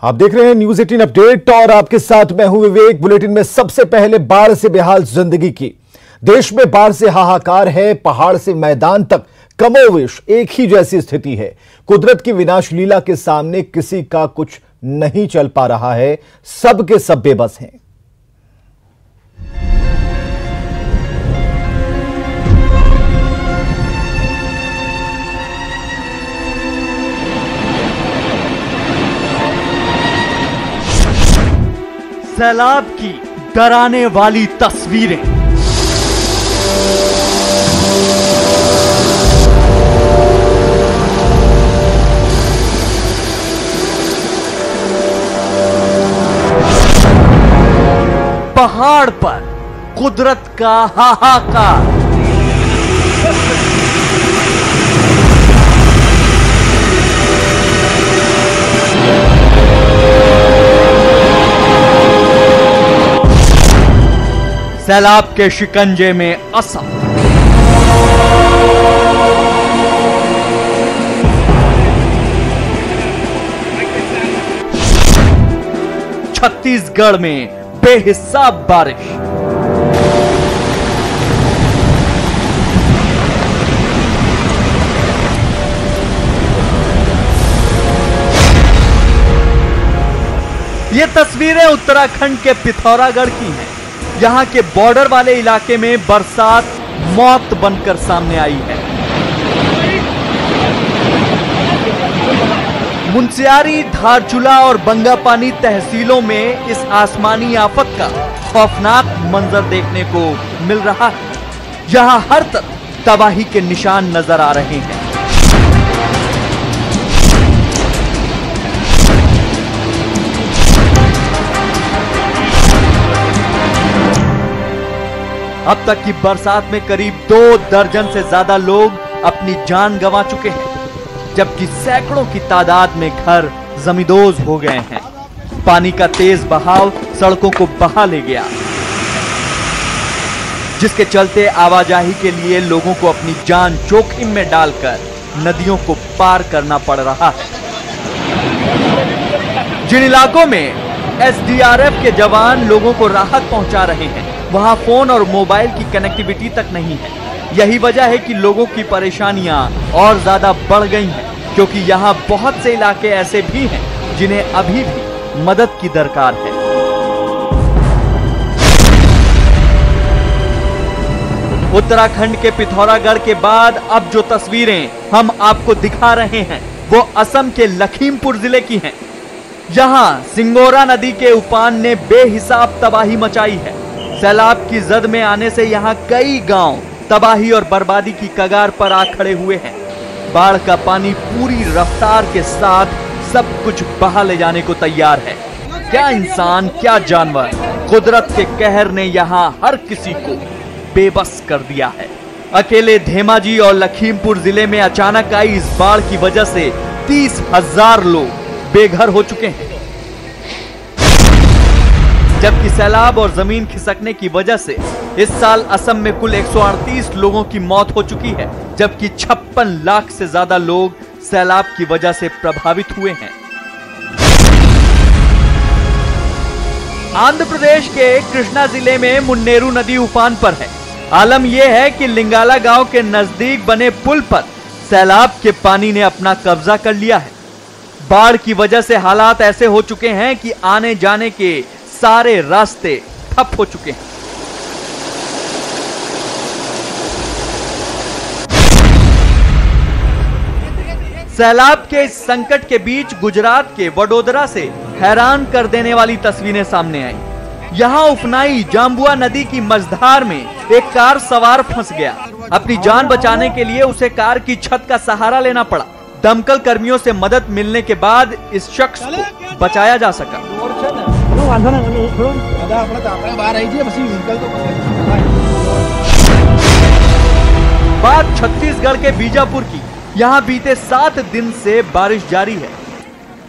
आप देख रहे हैं न्यूज 18 अपडेट और आपके साथ मैं हूं विवेक। बुलेटिन में सबसे पहले बाढ़ से बेहाल जिंदगी की। देश में बाढ़ से हाहाकार है। पहाड़ से मैदान तक कमोवेश एक ही जैसी स्थिति है। कुदरत की विनाश लीला के सामने किसी का कुछ नहीं चल पा रहा है। सब के सब बेबस हैं। सैलाब की डराने वाली तस्वीरें। पहाड़ पर कुदरत का हाहाकार। सैलाब के शिकंजे में असम। छत्तीसगढ़ में बेहिसाब बारिश। ये तस्वीरें उत्तराखंड के पिथौरागढ़ की हैं। यहां के बॉर्डर वाले इलाके में बरसात मौत बनकर सामने आई है। मुंशियारी, धारचूला और बंगापानी तहसीलों में इस आसमानी आफत का खौफनाक मंजर देखने को मिल रहा है। यहां हर तरफ तबाही के निशान नजर आ रहे हैं। अब तक की बरसात में करीब 2 दर्जन से ज्यादा लोग अपनी जान गंवा चुके हैं, जबकि सैकड़ों की तादाद में घर जमींदोज हो गए हैं। पानी का तेज बहाव सड़कों को बहा ले गया, जिसके चलते आवाजाही के लिए लोगों को अपनी जान जोखिम में डालकर नदियों को पार करना पड़ रहा है। जिन इलाकों में एसडीआरएफ के जवान लोगों को राहत पहुंचा रहे हैं, वहां फोन और मोबाइल की कनेक्टिविटी तक नहीं है। यही वजह है कि लोगों की परेशानियां और ज्यादा बढ़ गई हैं, क्योंकि यहां बहुत से इलाके ऐसे भी हैं जिन्हें अभी भी मदद की दरकार है। उत्तराखंड के पिथौरागढ़ के बाद अब जो तस्वीरें हम आपको दिखा रहे हैं वो असम के लखीमपुर जिले की हैं। यहां सिंगोरा नदी के उफान ने बेहिसाब तबाही मचाई है। सैलाब की जद में आने से यहां कई गांव तबाही और बर्बादी की कगार पर आ खड़े हुए हैं। बाढ़ का पानी पूरी रफ्तार के साथ सब कुछ बहा ले जाने को तैयार है। क्या इंसान, क्या जानवर, कुदरत के कहर ने यहां हर किसी को बेबस कर दिया है। अकेले धेमाजी और लखीमपुर जिले में अचानक आई इस बाढ़ की वजह से 30,000 लोग बेघर हो चुके हैं, जबकि सैलाब और जमीन खिसकने की वजह से इस साल असम में कुल 138 लोगों की मौत हो चुकी है, जबकि 56 लाख से ज्यादा लोग सैलाब की वजह से प्रभावित हुए हैं। आंध्र प्रदेश के कृष्णा जिले में मुन्नेरू नदी उफान पर है। आलम यह है कि लिंगाला गांव के नजदीक बने पुल पर सैलाब के पानी ने अपना कब्जा कर लिया है। बाढ़ की वजह से हालात ऐसे हो चुके हैं कि आने जाने के सारे रास्ते ठप हो चुके हैं। सैलाब के इस संकट के बीच गुजरात के वडोदरा से हैरान कर देने वाली तस्वीरें सामने आई। यहां उफनाई जांबुआ नदी की मझधार में एक कार सवार फंस गया। अपनी जान बचाने के लिए उसे कार की छत का सहारा लेना पड़ा। दमकल कर्मियों से मदद मिलने के बाद इस शख्स को बचाया जा सका। बात छत्तीसगढ़ के बीजापुर की। यहां बीते 7 दिन से बारिश जारी है।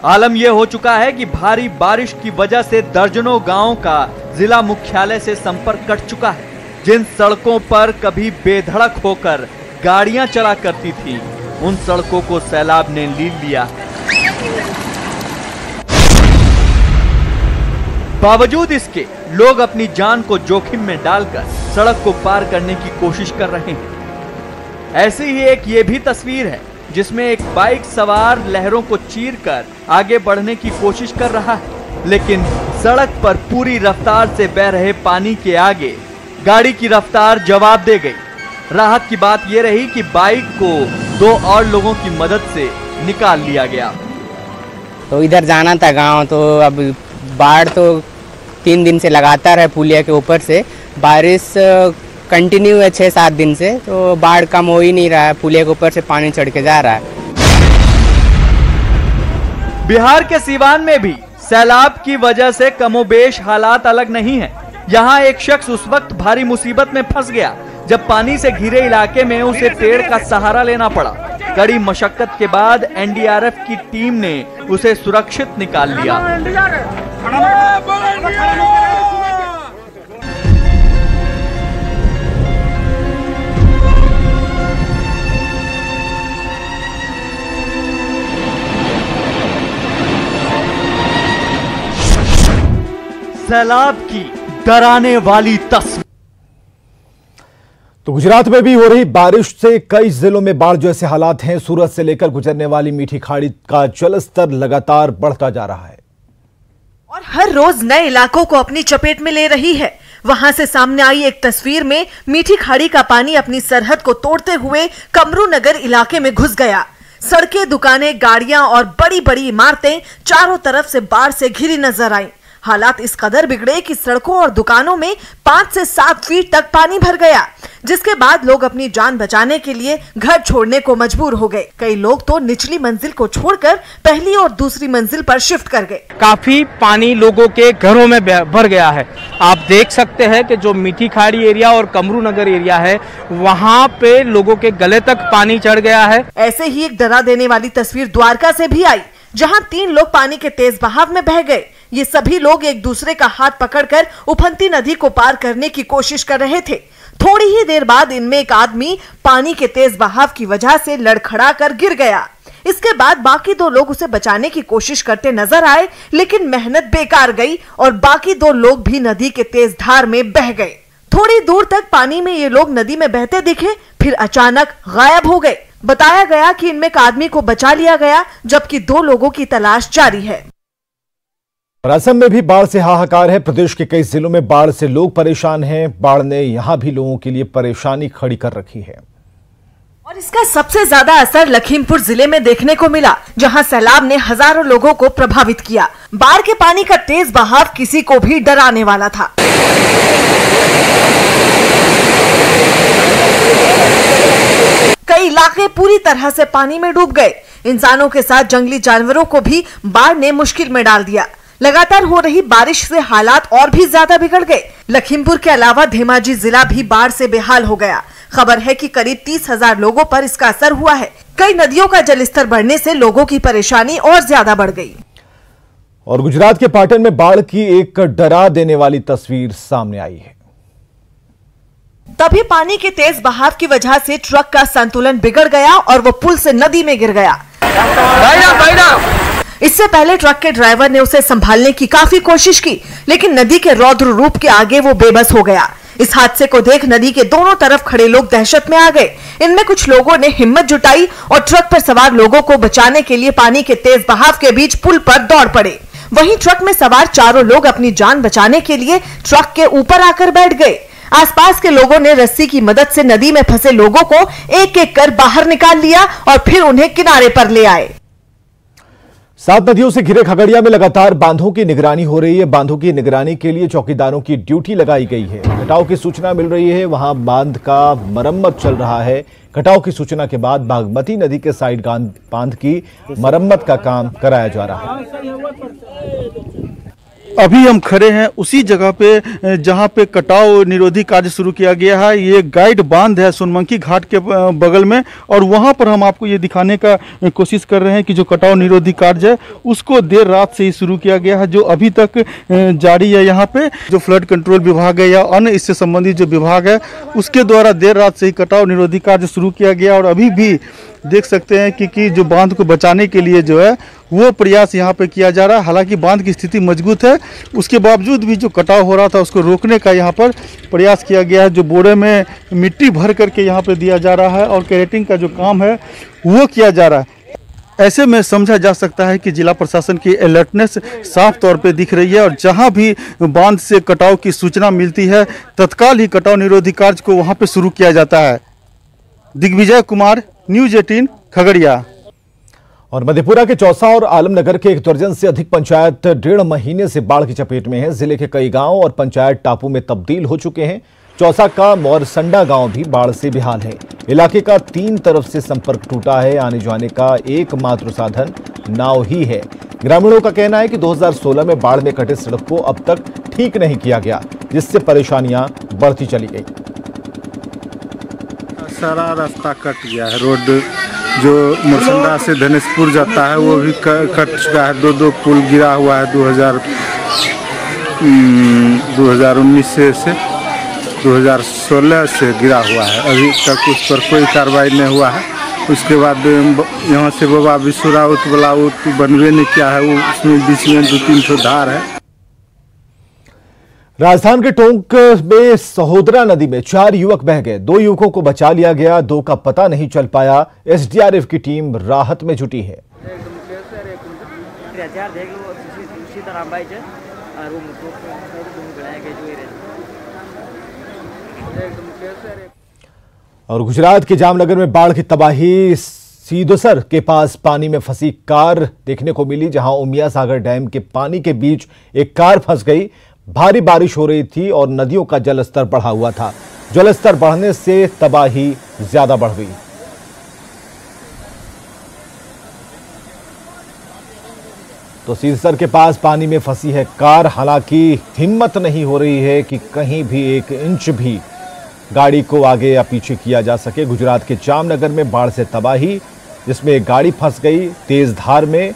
आलम यह हो चुका है कि भारी बारिश की वजह से दर्जनों गांवों का जिला मुख्यालय से संपर्क कट चुका है। जिन सड़कों पर कभी बेधड़क होकर गाड़ियां चला करती थी, उन सड़कों को सैलाब ने लील लिया है। बावजूद इसके लोग अपनी जान को जोखिम में डालकर सड़क को पार करने की कोशिश कर रहे हैं। ऐसी ही एक ये भी तस्वीर है जिसमें एक बाइक सवार लहरों को चीरकर आगे बढ़ने की कोशिश कर रहा है, लेकिन सड़क पर पूरी रफ्तार से बह रहे पानी के आगे गाड़ी की रफ्तार जवाब दे गई। राहत की बात यह रही कि बाइक को 2 और लोगों की मदद से निकाल लिया गया। तो इधर जाना था गांव, तो अब बाढ़ तो 3 दिन से लगातार है। पुलिया के ऊपर से बारिश कंटिन्यू है 6-7 दिन से, तो बाढ़ कम हो ही नहीं रहा है। पुलिया के ऊपर से पानी चढ़ के जा रहा है। बिहार के सीवान में भी सैलाब की वजह से कमोबेश हालात अलग नहीं है। यहाँ एक शख्स उस वक्त भारी मुसीबत में फंस गया जब पानी से घिरे इलाके में उसे पेड़ का सहारा लेना पड़ा। कड़ी मशक्कत के बाद एनडीआरएफ की टीम ने उसे सुरक्षित निकाल लिया। सैलाब की डराने वाली तस्वीर। तो गुजरात में भी हो रही बारिश से कई जिलों में बाढ़ जैसे हालात हैं। सूरत से लेकर गुजरने वाली मीठी खाड़ी का जलस्तर लगातार बढ़ता जा रहा है और हर रोज नए इलाकों को अपनी चपेट में ले रही है। वहां से सामने आई एक तस्वीर में मीठी खाड़ी का पानी अपनी सरहद को तोड़ते हुए कमरू नगर इलाके में घुस गया। सड़कें, दुकानें, गाड़ियां और बड़ी बड़ी इमारतें चारों तरफ से बाढ़ से घिरी नजर आई। हालात इस कदर बिगड़े कि सड़कों और दुकानों में 5 से 7 फीट तक पानी भर गया, जिसके बाद लोग अपनी जान बचाने के लिए घर छोड़ने को मजबूर हो गए। कई लोग तो निचली मंजिल को छोड़कर पहली और दूसरी मंजिल पर शिफ्ट कर गए। काफी पानी लोगों के घरों में भर गया है। आप देख सकते हैं कि जो मीठी खाड़ी एरिया और कमरू नगर एरिया है, वहाँ पे लोगों के गले तक पानी चढ़ गया है। ऐसे ही एक डरा देने वाली तस्वीर द्वारका से भी आई, जहां 3 लोग पानी के तेज बहाव में बह गए। ये सभी लोग एक दूसरे का हाथ पकड़कर उफनती नदी को पार करने की कोशिश कर रहे थे। थोड़ी ही देर बाद इनमें एक आदमी पानी के तेज बहाव की वजह से लड़खड़ाकर गिर गया। इसके बाद बाकी 2 लोग उसे बचाने की कोशिश करते नजर आए, लेकिन मेहनत बेकार गई और बाकी 2 लोग भी नदी के तेज धार में बह गए। थोड़ी दूर तक पानी में ये लोग नदी में बहते दिखे, फिर अचानक गायब हो गए। बताया गया कि इनमें एक आदमी को बचा लिया गया, जबकि 2 लोगों की तलाश जारी है। असम में भी बाढ़ से हाहाकार है। प्रदेश के कई जिलों में बाढ़ से लोग परेशान हैं। बाढ़ ने यहां भी लोगों के लिए परेशानी खड़ी कर रखी है और इसका सबसे ज्यादा असर लखीमपुर जिले में देखने को मिला, जहां सैलाब ने हजारों लोगों को प्रभावित किया। बाढ़ के पानी का तेज बहाव किसी को भी डराने वाला था। कई इलाके पूरी तरह से पानी में डूब गए। इंसानों के साथ जंगली जानवरों को भी बाढ़ ने मुश्किल में डाल दिया। लगातार हो रही बारिश से हालात और भी ज्यादा बिगड़ गए। लखीमपुर के अलावा धेमाजी जिला भी बाढ़ से बेहाल हो गया। खबर है कि करीब 30,000 लोगों पर इसका असर हुआ है। कई नदियों का जलस्तर बढ़ने से लोगों की परेशानी और ज्यादा बढ़ गई। और गुजरात के पाटन में बाढ़ की एक डरा देने वाली तस्वीर सामने आई है। तभी पानी के तेज बहाव की वजह से ट्रक का संतुलन बिगड़ गया और वो पुल से नदी में गिर गया। इससे पहले ट्रक के ड्राइवर ने उसे संभालने की काफी कोशिश की, लेकिन नदी के रौद्र रूप के आगे वो बेबस हो गया। इस हादसे को देख नदी के दोनों तरफ खड़े लोग दहशत में आ गए। इनमें कुछ लोगों ने हिम्मत जुटाई और ट्रक पर सवार लोगों को बचाने के लिए पानी के तेज बहाव के बीच पुल पर दौड़ पड़े। वहीं ट्रक में सवार 4 लोग अपनी जान बचाने के लिए ट्रक के ऊपर आकर बैठ गए। आसपास के लोगों ने रस्सी की मदद से नदी में फंसे लोगों को एक एक कर बाहर निकाल लिया और फिर उन्हें किनारे पर ले आए। 7 नदियों से घिरे खगड़िया में लगातार बांधों की निगरानी हो रही है। बांधों की निगरानी के लिए चौकीदारों की ड्यूटी लगाई गई है। कटाव की सूचना मिल रही है, वहां बांध का मरम्मत चल रहा है। कटाव की सूचना के बाद बागमती नदी के साइड बांध की मरम्मत का काम कराया जा रहा है। अभी हम खड़े हैं उसी जगह पे जहां पे कटाव निरोधी कार्य शुरू किया गया है। ये गाइड बांध है सोनमंकी घाट के बगल में, और वहां पर हम आपको ये दिखाने का कोशिश कर रहे हैं कि जो कटाव निरोधी कार्य है उसको देर रात से ही शुरू किया गया है, जो अभी तक जारी है। यहाँ पे जो फ्लड कंट्रोल विभाग है या अन्य इससे संबंधित जो विभाग है उसके द्वारा देर रात से ही कटाव निरोधी कार्य शुरू किया गया, और अभी भी देख सकते हैं कि जो बांध को बचाने के लिए जो है वो प्रयास यहाँ पे किया जा रहा है। हालांकि बांध की स्थिति मजबूत है, उसके बावजूद भी जो कटाव हो रहा था उसको रोकने का यहाँ पर प्रयास किया गया है। जो बोरे में मिट्टी भर करके यहाँ पे दिया जा रहा है और कैरेटिंग का जो काम है वो किया जा रहा है। ऐसे में समझा जा सकता है कि जिला प्रशासन की अलर्टनेस साफ तौर पे दिख रही है और जहां भी बांध से कटाव की सूचना मिलती है तत्काल ही कटाव निरोधी कार्य को वहां पे शुरू किया जाता है। दिग्विजय कुमार, न्यूज़ 18 खगड़िया। और मधेपुरा के चौसा और आलमनगर के 1 दर्जन से अधिक पंचायत 1.5 महीने से बाढ़ की चपेट में है। जिले के कई गांव और पंचायत टापू में तब्दील हो चुके हैं। चौसा का मोरसंडा गांव भी बाढ़ से बेहाल है। इलाके का 3 तरफ से संपर्क टूटा है। आने जाने का एकमात्र साधन नाव ही है। ग्रामीणों का कहना है कि 2016 में बाढ़ में कटे सड़क को अब तक ठीक नहीं किया गया, जिससे परेशानियां बढ़ती चली गई। सारा रास्ता कट गया है। रोड जो मोरसंडा से धनेशपुर जाता है वो भी कट चुका है। 2 पुल गिरा हुआ है 2019 से 2016 से गिरा हुआ है। अभी तक उस पर कोई कार्रवाई नहीं हुआ है। उसके बाद यहाँ से बाबा विश्वराउत वाला बनवे नहीं किया है, वो उसमें बीच में 2-3 धार है। राजस्थान के टोंक में सहोदरा नदी में 4 युवक बह गए। 2 युवकों को बचा लिया गया, 2 का पता नहीं चल पाया। एसडीआरएफ की टीम राहत में जुटी है। और गुजरात के जामनगर में बाढ़ की तबाही। सीदोसर के पास पानी में फंसी कार देखने को मिली, जहां उमिया सागर डैम के पानी के बीच एक कार फंस गई। भारी बारिश हो रही थी और नदियों का जलस्तर बढ़ा हुआ था। जलस्तर बढ़ने से तबाही ज्यादा बढ़ गई। तो सीदोसर के पास पानी में फंसी है कार। हालांकि हिम्मत नहीं हो रही है कि कहीं भी 1 इंच भी गाड़ी को आगे या पीछे किया जा सके। गुजरात के जामनगर में बाढ़ से तबाही, जिसमें एक गाड़ी फंस गई तेज धार में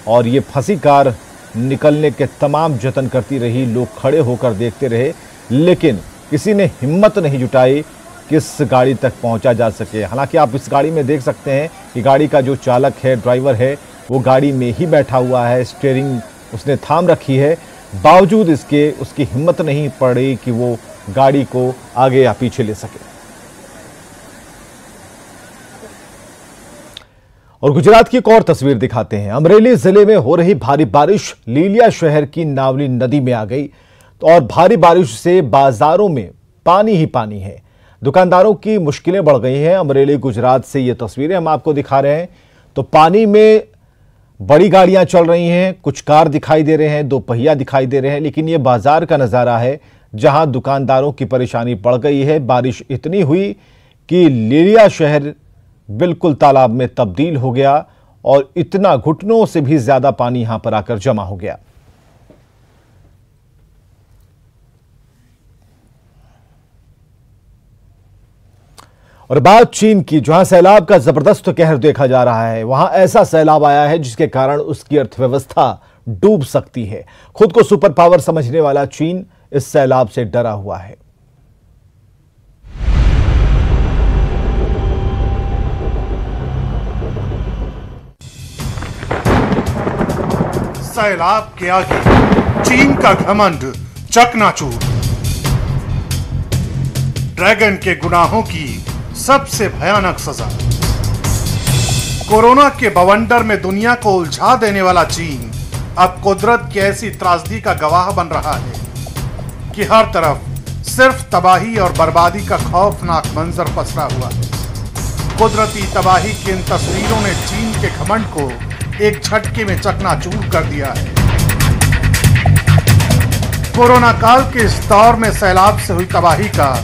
और ये फंसी कार निकलने के तमाम जतन करती रही। लोग खड़े होकर देखते रहे, लेकिन किसी ने हिम्मत नहीं जुटाई कि इस गाड़ी तक पहुंचा जा सके। हालांकि आप इस गाड़ी में देख सकते हैं कि गाड़ी का जो चालक है, ड्राइवर है, वो गाड़ी में ही बैठा हुआ है। स्टीयरिंग उसने थाम रखी है, बावजूद इसके उसकी हिम्मत नहीं पड़ी कि वो गाड़ी को आगे या पीछे ले सके। और गुजरात की एक और तस्वीर दिखाते हैं। अमरेली जिले में हो रही भारी बारिश लीलिया शहर की नावली नदी में आ गई और भारी बारिश से बाजारों में पानी ही पानी है। दुकानदारों की मुश्किलें बढ़ गई हैं। अमरेली गुजरात से ये तस्वीरें हम आपको दिखा रहे हैं। तो पानी में बड़ी गाड़ियां चल रही हैं, कुछ कार दिखाई दे रहे हैं, 2 पहिया दिखाई दे रहे हैं, लेकिन ये बाजार का नजारा है जहां दुकानदारों की परेशानी बढ़ गई है। बारिश इतनी हुई कि लीलिया शहर बिल्कुल तालाब में तब्दील हो गया और इतना घुटनों से भी ज्यादा पानी यहां पर आकर जमा हो गया। और बात चीन की, जहां सैलाब का जबरदस्त कहर देखा जा रहा है। वहां ऐसा सैलाब आया है जिसके कारण उसकी अर्थव्यवस्था डूब सकती है। खुद को सुपर पावर समझने वाला चीन इस सैलाब से डरा हुआ है। सैलाब के आगे चीन का घमंड चकनाचूर। ड्रैगन के गुनाहों की सबसे भयानक सजा। कोरोना के बवंडर में दुनिया को उलझा देने वाला चीन अब कुदरत की ऐसी त्रासदी का गवाह बन रहा है कि हर तरफ सिर्फ तबाही और बर्बादी का खौफनाक मंजर पसरा हुआ है। कुदरती तबाही की इन तस्वीरों ने चीन के घमंड को एक झटके में चकनाचूर कर दिया है। कोरोना काल के इस दौर में सैलाब से हुई तबाही का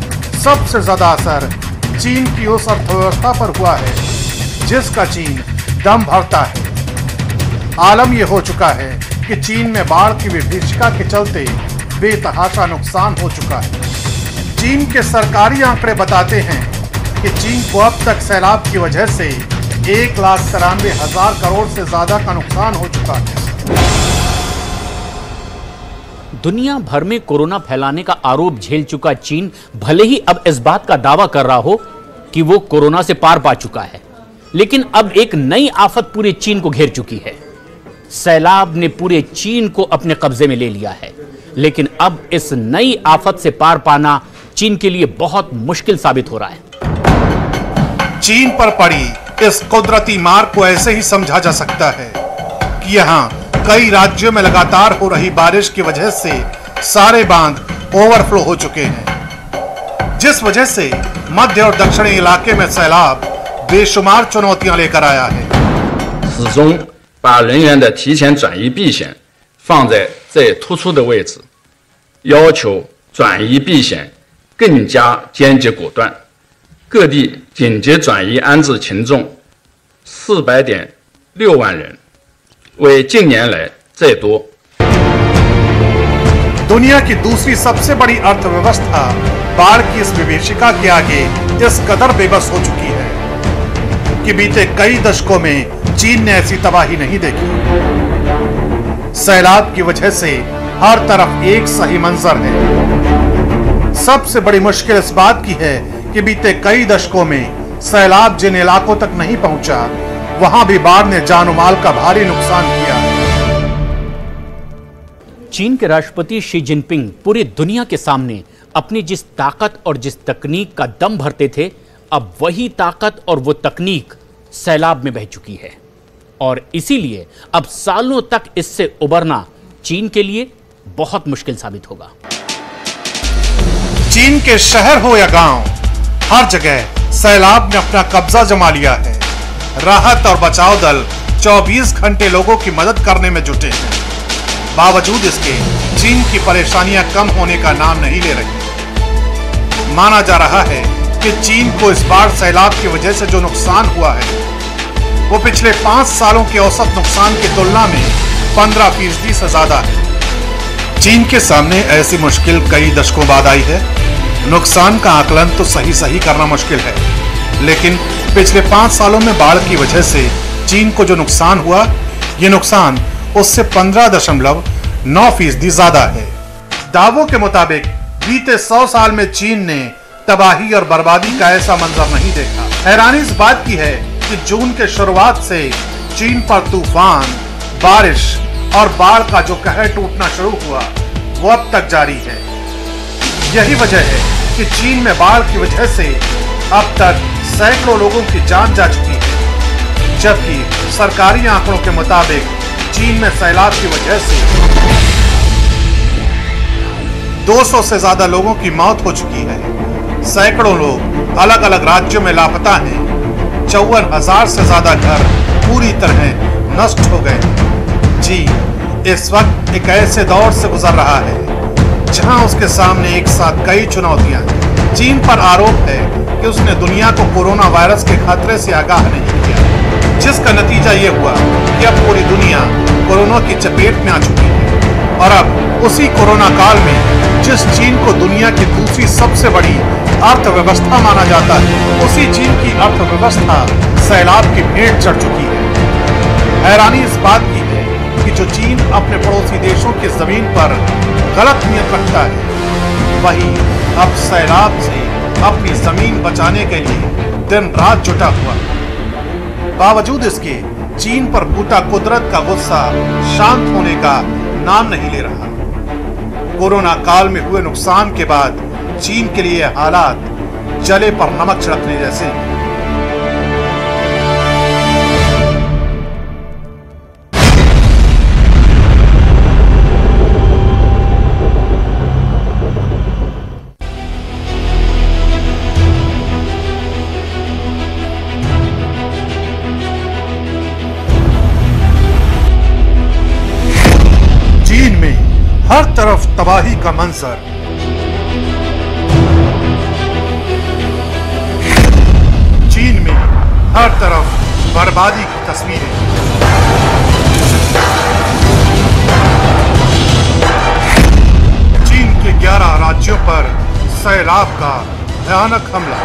सबसे ज्यादा असर चीन की उस अर्थव्यवस्था पर हुआ है जिसका चीन दम भरता है। आलम यह हो चुका है कि चीन में बाढ़ की विभीषिका के चलते बेतहाशा नुकसान हो चुका है। चीन के सरकारी आंकड़े बताते हैं कि चीन को अब तक सैलाब की वजह से 1,93,000 करोड़ से ज्यादा का नुकसान हो चुका है। दुनिया भर में कोरोना फैलाने का आरोप झेल चुका चीन भले ही अब इस बात का दावा कर रहा हो कि वो कोरोना से पार पा चुका है, लेकिन अब एक नई आफत पूरे चीन को घेर चुकी है। सैलाब ने पूरे चीन को अपने कब्जे में ले लिया है, लेकिन अब इस नई आफत से पार पाना चीन के लिए बहुत मुश्किल साबित हो रहा है। चीन पर पड़ी इस कुदरती मार को ऐसे ही समझा जा सकता है कि यहाँ कई राज्यों में लगातार हो रही बारिश की वजह से सारे बांध ओवरफ्लो हो चुके हैं, जिस वजह से मध्य और दक्षिणी इलाके में सैलाब बेशुमार चुनौतियां लेकर आया है। 始终把人员的提前转移避险放在最突出的位置，要求转移避险更加坚决果断。各地紧急转移安置群众400.6万人，为近年来最多。 दुनिया की दूसरी सबसे बड़ी अर्थव्यवस्था बाढ़ की इस विभीषिका के आगे इस कदर बेबस हो चुकी है कि बीते कई दशकों में चीन ने ऐसी तबाही नहीं देखी। सैलाब की वजह से हर तरफ एक सही मंजर है। सबसे बड़ी मुश्किल इस बात की है कि बीते कई दशकों में सैलाब जिन इलाकों तक नहीं पहुंचा, वहां भी बाढ़ ने जानो माल का भारी नुकसान किया। चीन के राष्ट्रपति शी जिनपिंग पूरी दुनिया के सामने अपनी जिस ताकत और जिस तकनीक का दम भरते थे, अब वही ताकत और वो तकनीक सैलाब में बह चुकी है और इसीलिए अब सालों तक इससे उबरना चीन के लिए बहुत मुश्किल साबित होगा। चीन के शहर हो या गांव, हर जगह सैलाब ने अपना कब्जा जमा लिया है। राहत और बचाव दल 24 घंटे लोगों की मदद करने में जुटे हैं। बावजूद इसके चीन की परेशानियां कम होने का नाम नहीं ले रही। माना जा रहा है कि चीन को इस बार सैलाब की वजह से जो नुकसान हुआ है वो पिछले 5 सालों के औसत नुकसान की तुलना में 15% से ज्यादा है। चीन के सामने ऐसी मुश्किल कई दशकों बाद आई है। नुकसान का आकलन तो सही करना मुश्किल है, लेकिन पिछले 5 सालों में बाढ़ की वजह से चीन को जो नुकसान हुआ, ये नुकसान उससे 15.9% ज्यादा है। दावों के मुताबिक बीते 100 साल में चीन ने तबाही और बर्बादी का ऐसा मंजर नहीं देखा। हैरानी इस बात की है कि जून के शुरुआत से चीन पर तूफान, बारिश और बाढ़ का जो कहर टूटना शुरू हुआ वो अब तक जारी है। यही वजह है कि चीन में बाढ़ की वजह से अब तक सैकड़ों लोगों की जान जा चुकी है, जबकि सरकारी आंकड़ों के मुताबिक चीन में सैलाब की वजह से 200 से ज्यादा लोगों की मौत हो चुकी है। सैकड़ों लोग अलग अलग राज्यों में लापता हैं। 54,000 से ज्यादा घर पूरी तरह नष्ट हो गए। चीन इस वक्त एक ऐसे दौर से गुजर रहा है जहां उसके सामने एक साथ कई चुनौतियां हैं। चीन पर आरोप है कि उसने दुनिया को कोरोना वायरस के खतरे से आगाह नहीं किया, जिसका नतीजा ये हुआ कि अब पूरी दुनिया कोरोना की चपेट में आ चुकी है। और अब उसी कोरोना काल में जिस चीन को दुनिया की दूसरी सबसे बड़ी अर्थव्यवस्था माना जाता है, उसी चीन की अर्थव्यवस्था सैलाब की भेंट चढ़ चुकी है। हैरानी इस बात की है कि जो चीन अपने पड़ोसी देशों की जमीन पर गलत नियत रखता है, वही अब सैलाब से अपनी जमीन बचाने के लिए दिन रात जुटा हुआ है। बावजूद इसके चीन पर फूटा कुदरत का गुस्सा शांत होने का नाम नहीं ले रहा। कोरोना काल में हुए नुकसान के बाद चीन के लिए हालात जले पर नमक छिड़कने जैसे हैं। चीन में हर तरफ तबाही का मंजर। चीन में हर तरफ बर्बादी की तस्वीरें। चीन के 11 राज्यों पर सैलाब का भयानक हमला।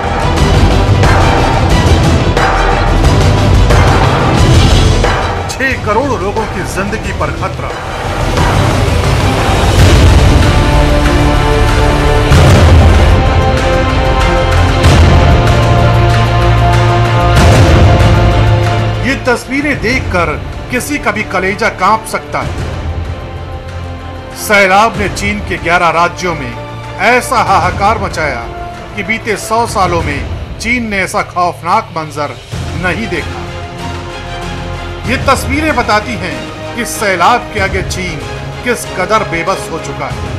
6 करोड़ लोगों की जिंदगी पर खतरा। तस्वीरें देखकर किसी का भी कलेजा कांप सकता है। सैलाब ने चीन के 11 राज्यों में ऐसा हाहाकार मचाया कि बीते 100 सालों में चीन ने ऐसा खौफनाक मंजर नहीं देखा। ये तस्वीरें बताती हैं कि सैलाब के आगे चीन किस कदर बेबस हो चुका है।